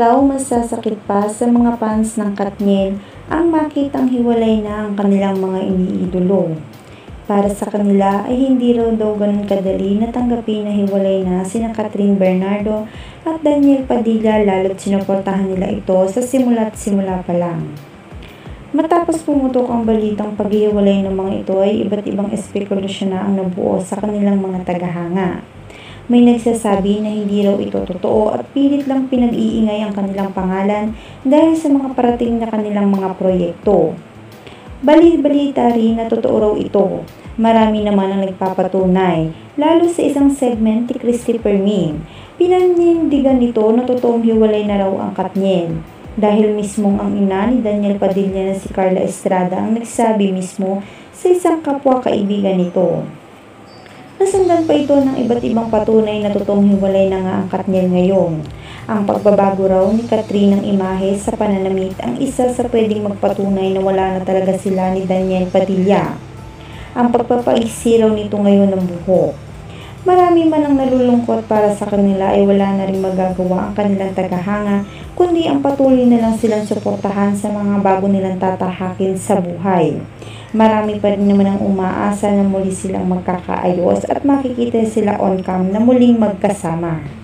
raw masasakit pa sa mga fans ng Katniel ang makitang hiwalay na ang kanilang mga iniidolo. Para sa kanila ay hindi raw daw ganun kadali na tanggapin na hiwalay na sina Catherine Bernardo at Daniel Padilla, lalo't sinuportahan nila ito sa simula't simula pa lang. Matapos pumutok ang balitang paghihiwalay ng mga ito ay iba't ibang espekulasyon na ang nabuo sa kanilang mga tagahanga. May nagsasabi na hindi raw ito totoo at pilit lang pinag-iingay ang kanilang pangalan dahil sa mga parating na kanilang mga proyekto. Balita rin na totoo raw ito. Marami naman ang nagpapatunay, lalo sa isang segment ni Christopher Min. Pinanindigan nito na totoong hiwalay na raw ang Katniel. Dahil mismong ang ina ni Daniel Padilla na si Carla Estrada ang nagsabi mismo sa isang kapwa-kaibigan nito. Nasundan pa ito ng iba't ibang patunay na totoong hiwalay na nga ang Katniel ngayon. Ang pagbabago raw ni Catherine ng imahe sa pananamit ang isa sa pwedeng magpatunay na wala na talaga sila ni Daniel Padilla. Ang pagpapaiksi raw nito ngayon ng buhok. Marami man ang nalulungkot para sa kanila ay wala na rin magagawa ang kanilang tagahanga kundi ang patuloy na lang silang suportahan sa mga bago nilang tatahakin sa buhay. Marami pa rin naman ang umaasa na muli silang magkakaayos at makikita sila on cam na muling magkasama.